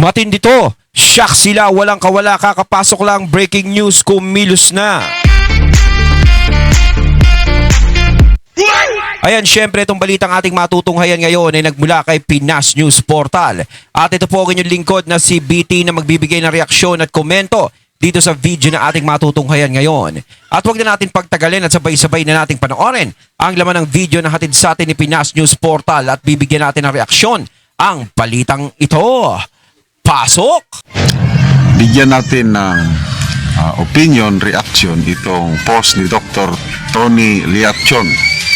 Matindi to. Shock sila, walang kawala, kakapasok lang, breaking news, kumilos na. Ayan, syempre itong balitang ating matutunghayan ngayon ay nagmula kay Pinas News Portal. At ito po ang inyong lingkod na si BT na magbibigay ng reaksyon at komento dito sa video na ating matutunghayan ngayon. At huwag na natin pagtagalin at sabay-sabay na nating panoorin ang laman ng video na hatid sa atin ni Pinas News Portal at bibigyan natin ng reaksyon ang balitang ito. Pasok! Bigyan natin ng opinion, reaction itong post ni Dr. Tony Liachon.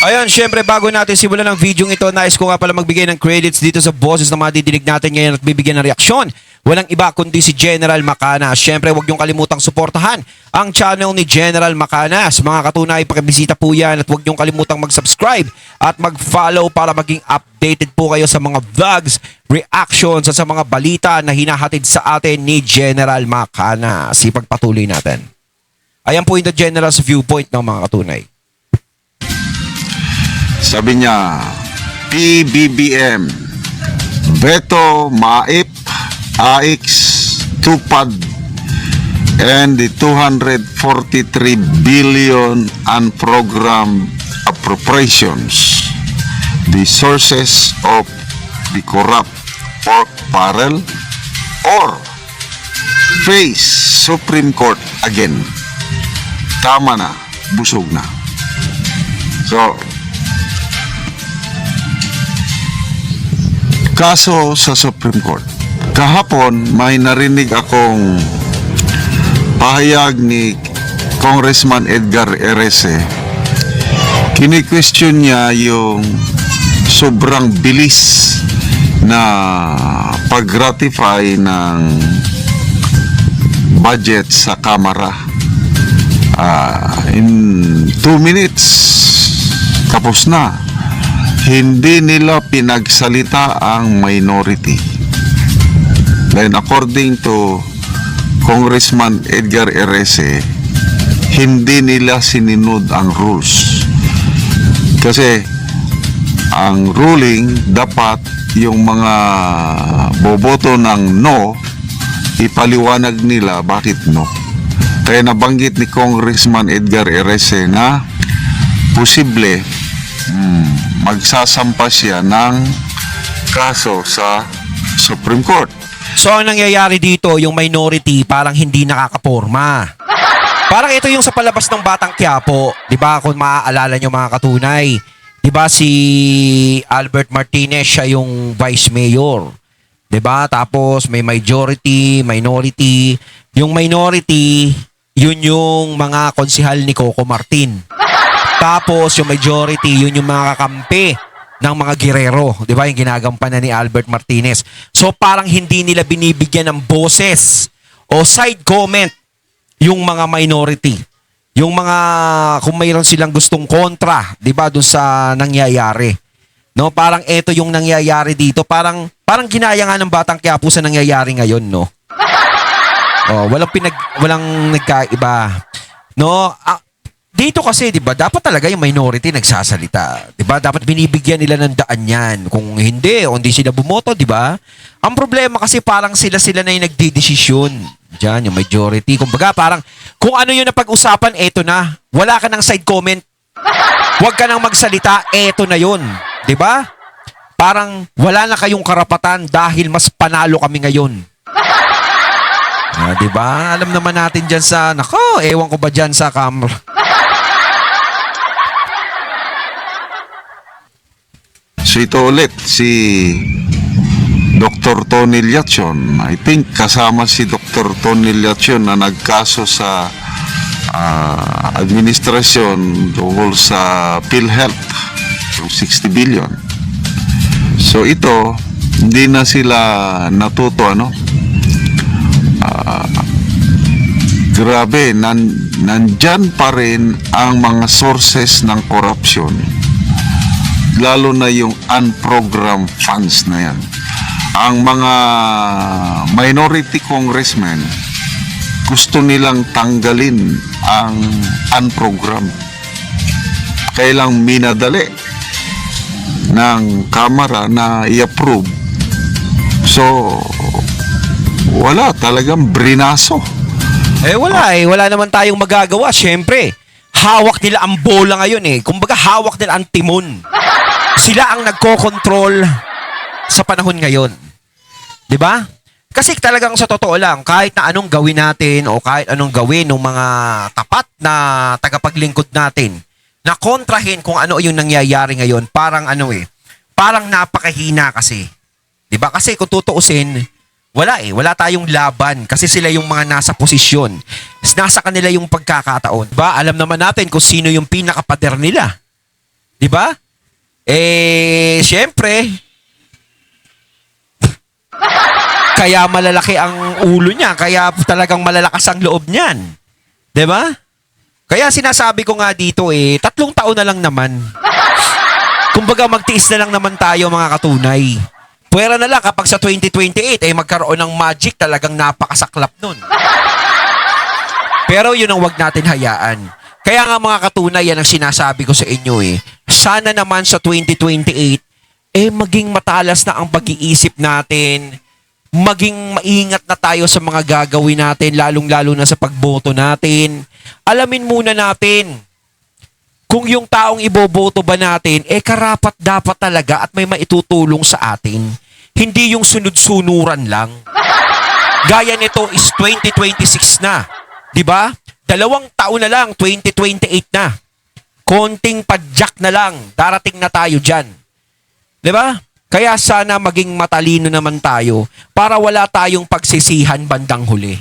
Ayan, syempre bago natin simulan ng video ito, nais ko nga pala magbigay ng credits dito sa boses na madidinig natin ngayon at bibigyan ng reaksyon. Walang iba kundi si General Macanas. Syempre, huwag niyong kalimutang suportahan ang channel ni General Macanas. Mga katunay, pakibisita po yan at huwag niyong kalimutang mag-subscribe at mag-follow para maging updated po kayo sa mga vlogs, reactions at sa mga balita na hinahatid sa atin ni General Macanas. Ipagpatuloy natin. Ayan po yung the General's viewpoint ng mga katunay. Sabi niya, PBBM, Veto, MAIP, AIX, TUPAD, and the 243 billion unprogrammed appropriations, the sources of the corrupt pork barrel, or face Supreme Court again. Tama na, busog na. So, kaso sa Supreme Court. Kahapon, may narinig akong pahayag ni Congressman Edgar Erese. Kini-question niya yung sobrang bilis na pag-ratify ng budget sa Kamara. In 2 minutes, tapos na. Hindi nila pinagsalita ang minority. Then according to Congressman Edgar Erese, hindi nila sininod ang rules. Kasi ang ruling dapat yung mga boboto ng no, ipaliwanag nila bakit no. Kaya nabanggit ni Congressman Edgar Erese na posible magsasampa siya ng kaso sa Supreme Court. So ang nangyayari dito, yung minority parang hindi nakakaporma. Parang ito yung sa palabas ng Batang Quiapo, 'di ba? Kung maaalala nyo mga katunay, 'di ba si Albert Martinez siya yung vice mayor. 'Di ba? Tapos may majority, minority. Yung minority, yun yung mga konsihal ni Coco Martin. Tapos yung majority, yun yung mga kakampi ng mga girero, 'di ba? Yung ginagampanan ni Albert Martinez. So parang hindi nila binibigyan ng boses o side comment yung mga minority. Yung mga kung mayroon silang gustong kontra, 'di ba, doon sa nangyayari. No, parang ito yung nangyayari dito, parang ginaya nga ng Batang Quiapo sa nangyayari ngayon, no. Oh, walang nagkaiba. No, dito kasi, 'di ba, dapat talaga yung minority nagsasalita, 'di ba? Dapat binibigyan nila ng daan 'yan. Kung hindi, o hindi sila bumoto, 'di ba? Ang problema kasi parang sila na yung nagdidesisyon. Diyan yung majority. Kumbaga, parang kung ano yung napag-usapan, eto na. Wala ka ng side comment. Huwag ka nang magsalita, eto na 'yun, 'di ba? Parang wala na kayong karapatan dahil mas panalo kami ngayon. 'Di ba? Alam naman natin diyan sa, nako, ewan ko ba diyan sa camera. So ito ulit, si Dr. Tony Liachon. I think kasama si Dr. Tony Liachon na nagkaso sa administrasyon tungkol sa PhilHealth, yung 60 billion. So ito, hindi na sila natuto, grabe, nandyan pa rin ang mga sources ng corruption. Lalo na yung unprogrammed funds na yan. Ang mga minority congressmen gusto nilang tanggalin ang unprogrammed. Kailang minadali ng Kamara na i-approve. So, wala, talagang brinaso. Wala eh. Wala naman tayong magagawa. Siyempre, hawak nila ang bola ngayon eh. Kumbaga, hawak nila ang timon. Sila ang nagko-control sa panahon ngayon. 'Di ba? Kasi talagang sa totoo lang, kahit na anong gawin natin o kahit anong gawin ng mga tapat na tagapaglingkod natin, na kontrahin kung ano yung nangyayari ngayon, parang parang napakahina kasi. 'Di ba? Kasi kung tutuusin, wala tayong laban kasi sila yung mga nasa posisyon. Nasa kanila yung pagkakataon. 'Di ba? Alam naman natin kung sino yung pinakapader nila. 'Di ba? Syempre, kaya malalaki ang ulo niya, kaya talagang malalakas ang loob niyan. 'Di ba? Kaya sinasabi ko nga dito 3 taon na lang naman. Kumbaga magtiis na lang naman tayo mga katunay. Pwera na lang kapag sa 2028 magkaroon ng magic, talagang napakasaklap nun. Pero yun ang wag natin hayaan. Kaya nga mga katunay, yan ang sinasabi ko sa inyo Sana naman sa 2028 maging matalas na ang pag-iisip natin, maging maingat na tayo sa mga gagawin natin, lalong-lalo na sa pagboto natin. Alamin muna natin kung yung taong iboboto ba natin, karapat dapat talaga at may maitutulong sa atin. Hindi yung sunod-sunuran lang. Gaya nito is 2026 na. 'Di ba? 2 taon na lang, 2028 na. Konting padyak na lang, darating na tayo dyan. 'Di ba? Kaya sana maging matalino naman tayo para wala tayong pagsisihan bandang huli.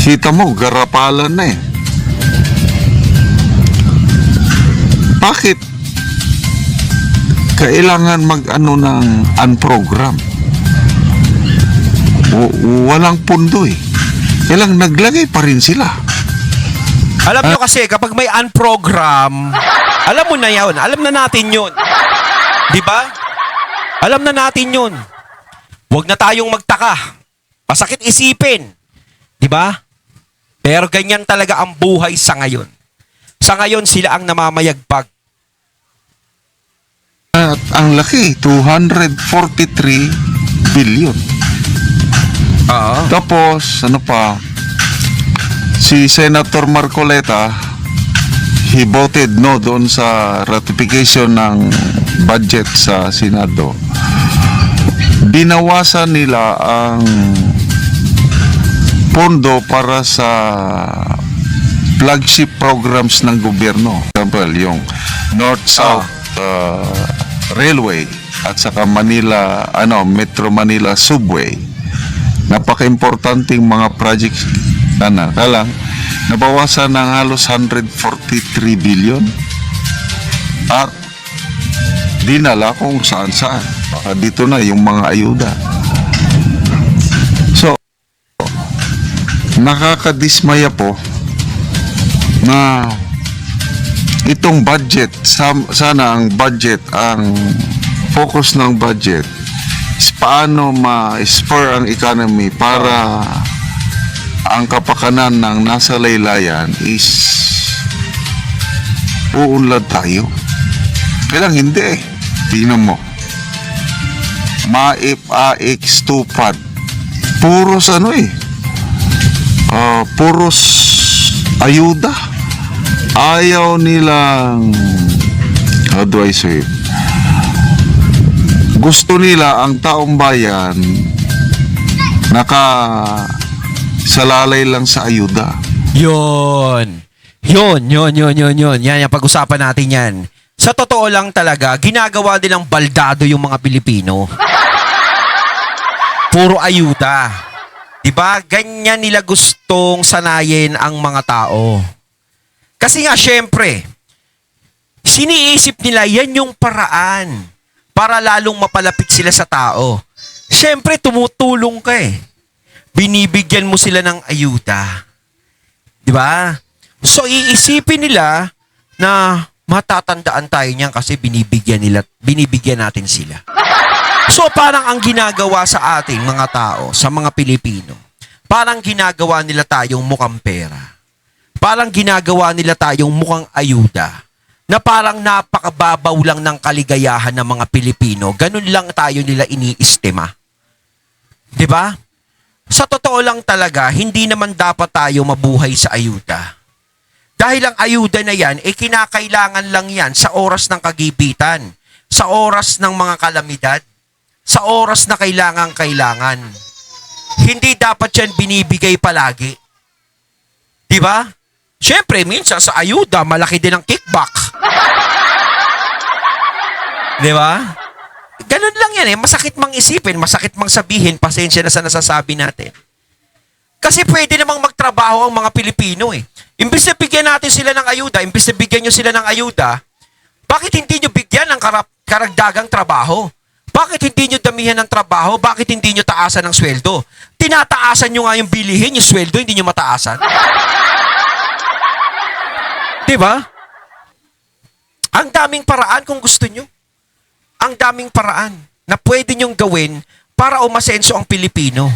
Kita mo, garapalan na Bakit kailangan mag-ano ng unprogram? Walang pundo Kailang naglagay pa rin sila. Alam nyo kasi, kapag may unprogram, alam mo na yun. Alam na natin yun. Di ba? Alam na natin yun. Huwag na tayong magtaka. Masakit isipin. Di ba? Pero ganyan talaga ang buhay sa ngayon. Sa ngayon, sila ang namamayagpag. At ang laki, 243 billion. Tapos, ano pa, si Senator Marcoleta, he voted no doon sa ratification ng budget sa Senado. Binawasan nila ang pondo para sa flagship programs ng gobyerno. For example, yung North-South Railway at saka Metro Manila Subway. Napaka-importanting mga projects Kalang nabawasan ng halos 143 billion at dinala kung saan-saan. Baka dito na yung mga ayuda. So, nakakadismaya po na itong budget, sana ang focus ng budget is paano ma-spur ang economy para ang kapakanan ng nasa laylayan is uunlad tayo. Kailang hindi Tingnan mo. Maip, AX, tupad. Puros puros ayuda. Ayaw nilang, how do I say it? Gusto nila ang taong bayan salalay lang sa ayuda. Yun. Yan yung pag-usapan natin yan. Sa totoo lang talaga, ginagawa nilang baldado yung mga Pilipino. Puro ayuda. Diba? Ganyan nila gustong sanayin ang mga tao. Kasi nga, syempre, siniisip nila yan yung paraan para lalong mapalapit sila sa tao. Syempre, tumutulong ka binibigyan mo sila ng ayuda. Diba? So, iisipin nila na matatandaan tayo niyan kasi binibigyan natin sila. So, parang ang ginagawa sa ating mga tao, sa mga Pilipino, parang ginagawa nila tayong mukhang pera. Parang ginagawa nila tayong mukhang ayuda. na parang napakababaw lang ng kaligayahan ng mga Pilipino, ganun lang tayo nila iniistima. 'Di ba? Sa totoo lang talaga, hindi naman dapat tayo mabuhay sa ayuda. Dahil ang ayuda na yan, kinakailangan lang yan sa oras ng kagipitan, sa oras ng mga kalamidad, sa oras na kailangan. Hindi dapat yan binibigay palagi. 'Di ba? Siyempre, minsan sa ayuda, malaki din ang kickback. 'Di ba? Ganun lang yan Masakit mang isipin, masakit mang sabihin, pasensya na sa nasasabi natin. Kasi pwede namang magtrabaho ang mga Pilipino Imbis na bigyan natin sila ng ayuda, imbis na bigyan nyo sila ng ayuda, bakit hindi nyo bigyan ng karagdagang trabaho? Bakit hindi nyo damihan ng trabaho? Bakit hindi nyo taasan ng sweldo? Tinataasan nyo nga yung bilihin, yung sweldo, hindi nyo mataasan. Diba? Ang daming paraan kung gusto nyo. Ang daming paraan na pwede nyong gawin para umasenso ang Pilipino.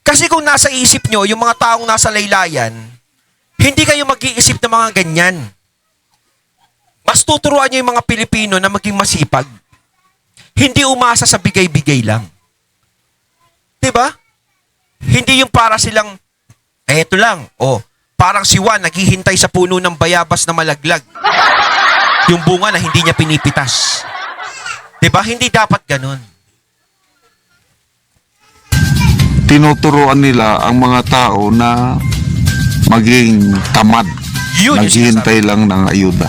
Kasi kung nasa isip nyo, yung mga taong nasa laylayan, hindi kayo mag-iisip ng mga ganyan. Mas tuturuan nyo yung mga Pilipino na maging masipag. Hindi umasa sa bigay-bigay lang. Diba? Hindi yung para silang, eto lang, parang si Juan naghihintay sa puno ng bayabas na malaglag. Yung bunga na hindi niya pinipitas. Diba? Hindi dapat ganun. Tinuturuan nila ang mga tao na maging tamad. Yun yung Naghihintay lang ng ayuda.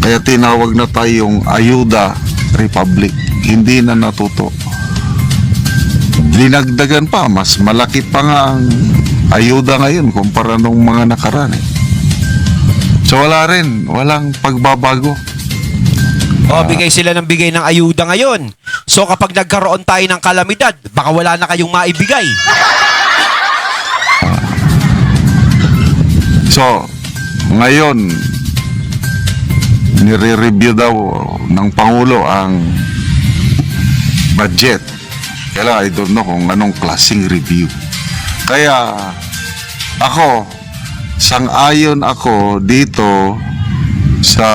Kaya tinawag na tayong Ayuda Republic. Hindi na natuto. Dinagdagan pa, mas malaki pa nga ang ayuda ngayon kumpara nung mga nakaraan So walang pagbabago. Bigay sila ng bigay ng ayuda ngayon. So kapag nagkaroon tayo ng kalamidad, baka wala na kayong maibigay. So, ngayon, nire-review daw ng Pangulo ang budget. Kaya I don't know kung anong klaseng review. Kaya, ako, sang-ayon ako dito sa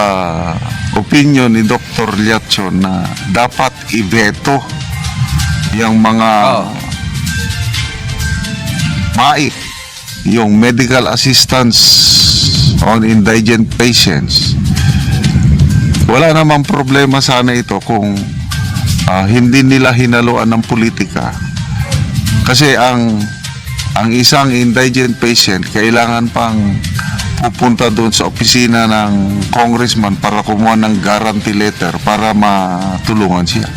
opinion ni Dr. Liacho na dapat ibeto yung mga yung medical assistance on indigent patients. Wala namang problema sana ito kung hindi nila hinaluan ng politika. Kasi ang isang indigent patient kailangan pang pupunta doon sa opisina ng congressman para kumuha ng guarantee letter para matulungan siya.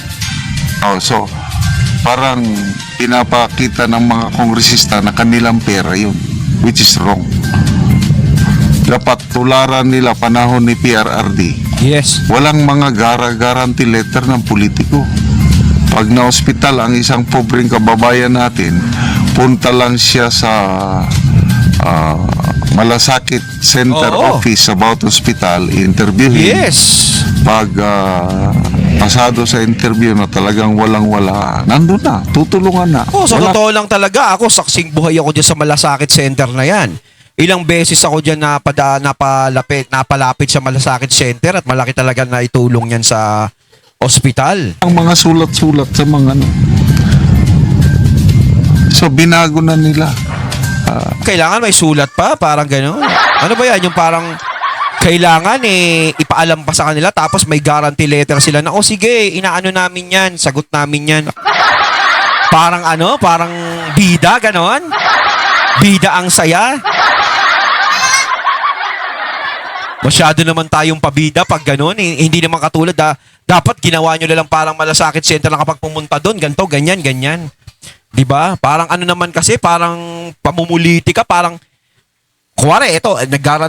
So, parang pinapakita ng mga kongresista na kanilang pera yun, which is wrong. Dapat tularan nila panahon ni PRRD. Yes. Walang mga guarantee letter ng politiko. Pag na-hospital ang isang pobreng kababayan natin, punta lang siya sa malasakit center office about hospital, interview him. Yes. Pag pasado sa interview na talagang walang-wala, nandun na, tutulungan na. Sa totoo lang talaga, ako saksing buhay ako dyan sa malasakit center na yan. Ilang beses ako dyan napalapit sa malasakit center at malaki talaga na itulong yan sa ospital. Ang mga sulat-sulat sa mga So, binago na nila. Kailangan may sulat pa, parang gano'n. Ano ba yan? Yung parang kailangan ipaalam pa sa kanila tapos may guarantee letter sila na, sige, inaano namin yan, sagot namin yan. Parang parang bida, gano'n. Bida ang saya. Masyado naman tayong pabida pag gano'n. Hindi naman katulad, dapat ginawa nyo lang parang malasakit center lang kapag pumunta doon, ganito, ganyan, ganyan. Diba? Parang naman kasi, parang pamumuliti ka, parang, kuwari,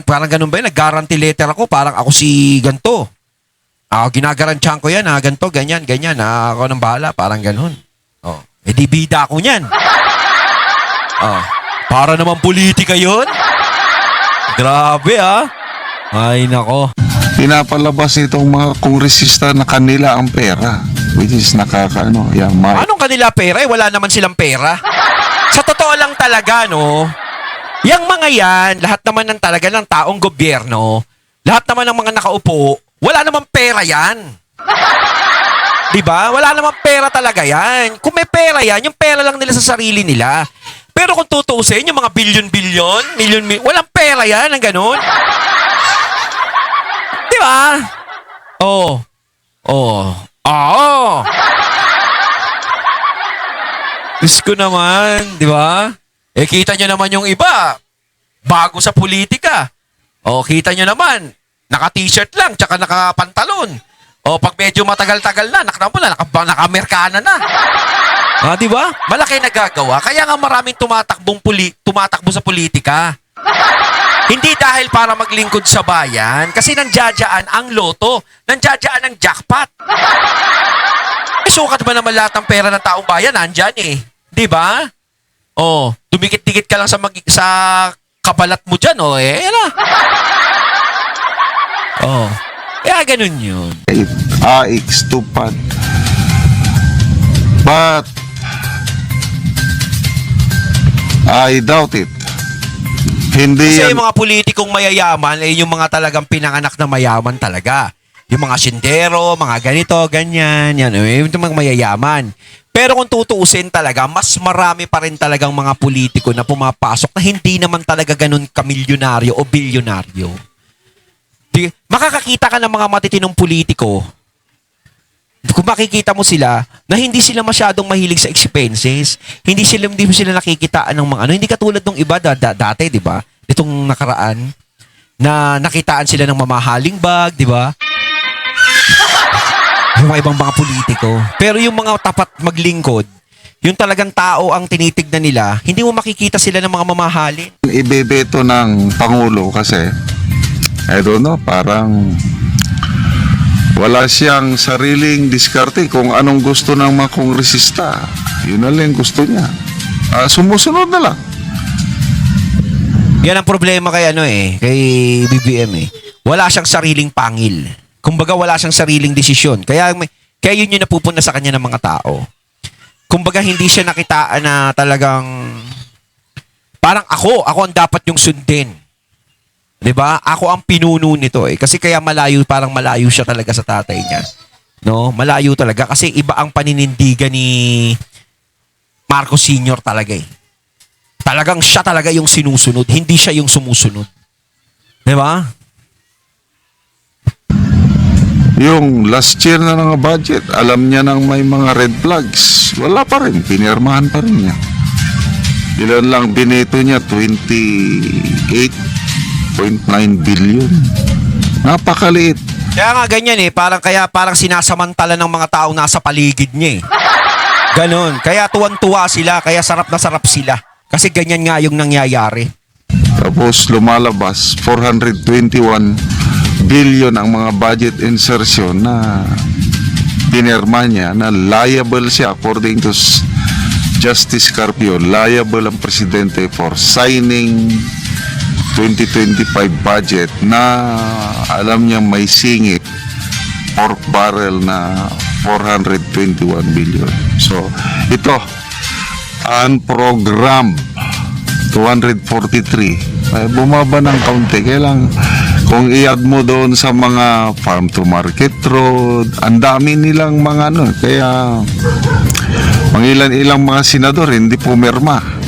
parang ganun ba yun? Nag-guarantee letter ako, parang ako si ganto. Ginagarantiyan ko yan, ganto, ganyan, ganyan. Ako nang bahala, parang ganun. Di bida ako niyan. Para naman politika yun. Grabe, Ay, nako. Pinapalabas itong mga kongresista na kanila ang pera. Which is Anong kanila pera? Wala naman silang pera. Sa totoo lang talaga, yung mga yan, lahat naman ng talaga ng taong gobyerno, Lahat naman ng mga nakaupo, wala namang pera yan. Diba? Wala namang pera talaga yan. Kung may pera yan, yung pera lang nila sa sarili nila. Pero kung tutuusin, yung mga bilyon-bilyon, milyon, walang pera yan, ang ganun. Diba? Oo. Oo. Diyos ko naman, di ba? Eh, kita nyo naman yung iba. Bago sa politika. O, kita nyo naman. Naka-t-shirt lang, tsaka naka-pantalon. O, pag medyo matagal-tagal na, naka-Amerikana na. Ah, di ba? Malaki nagagawa. Kaya nga maraming tumatakbo sa politika. Hindi dahil para maglingkod sa bayan, kasi nandiyadyaan ang loto, nandiyadyaan ang jackpot. Eh, sukat ba naman lahat ng pera ng taong bayan? Nandyan eh. Di ba? Oh, dumikit-dikit ka lang sa kabalat mo dyan, oh, eh, yan na. Oh, kaya ganun yun. Stupid. But I doubt it. Hindi Kasi yan. yung mga politikong mayayaman, eh, yung mga talagang pinanganak na mayaman talaga. Yung mga sindero, mga ganito, ganyan, yan, yung mga mayayaman. Pero kung tutuusin talaga, mas marami pa rin talagang mga politiko na pumapasok na hindi naman talaga ganun kamilyonaryo o bilyonaryo. Makakakita ka ng mga matitinong politiko, kung makikita mo sila, na hindi sila masyadong mahilig sa expenses, hindi mo sila nakikitaan ng mga ano, hindi katulad ng iba dati, di ba? Itong nakaraan, na nakitaan sila ng mamahaling bag, di ba? Yung mga ibang mga politiko. Pero yung mga tapat maglingkod, yung talagang tao ang tinitignan nila, hindi mo makikita sila ng mga mamahalin. Ibebeto ng Pangulo kasi, I don't know, parang wala siyang sariling diskarte kung anong gusto ng mga kongresista. Yun na lang gusto niya. Sumusunod na lang. Yan ang problema kay kay BBM eh. Wala siyang sariling pangil. Kumbaga wala siyang sariling desisyon. Kaya yun yung napupunta sa kanya ng mga tao. Kumbaga hindi siya nakitaan na talagang parang ako ang dapat yung sundin. 'Di ba? Ako ang pinuno nito eh. Kasi kaya parang malayo siya talaga sa tatay niya. No? Malayo talaga kasi iba ang paninindigan ni Marcos Sr. talaga eh. Talagang siya talaga yung sinusunod, hindi siya yung sumusunod. 'Di ba? Yung last year na ng budget, alam niya nang may mga red flags. Wala pa rin, pinirmahan pa rin niya. Ilan lang bineto niya, 28.9 billion. Napakaliit. Kaya nga ganyan eh, parang sinasamantala ng mga taong nasa paligid niya eh. Ganon. Kaya tuwan-tuwa sila, kaya sarap na sarap sila. Kasi ganyan nga yung nangyayari. Tapos lumalabas, 421 billion ang mga budget insertion na pinirma niya na liable siya according to Justice Carpio, liable ang presidente for signing 2025 budget na alam niya may singit pork barrel na 421 billion. So, ito ang program 243 ay bumaba ng kaunti. Kailang kung i-add mo doon sa mga farm to market road, ang dami nilang mga kaya ilang mga senador hindi pumirma.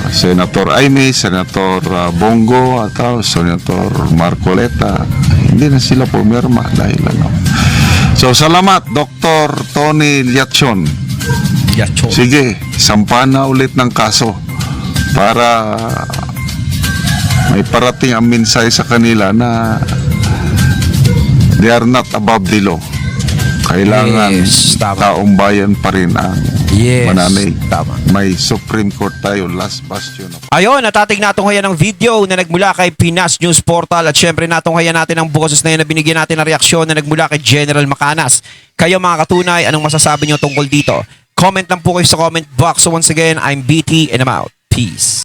Senator Aimee, Senator Bongo at Senator Marcoleta, hindi na sila pumirma dahil So salamat Dr. Tony Liachon. Sige, sampahan na ulit ng kaso para may parating ang mensahe sa kanila na they are not above the law. Kailangan taong bayan pa rin ang mananaig. Tama. May Supreme Court tayo, last bastion. Ayun, natatig natunghayan ng video na nagmula kay Pinas News Portal at syempre natunghayan natin ang boses na yun na binigyan natin ng reaksyon na nagmula kay General Macanas. Kayo mga katunay, anong masasabi nyo tungkol dito? Comment lang po kayo sa comment box. So once again, I'm BT and I'm out. Peace.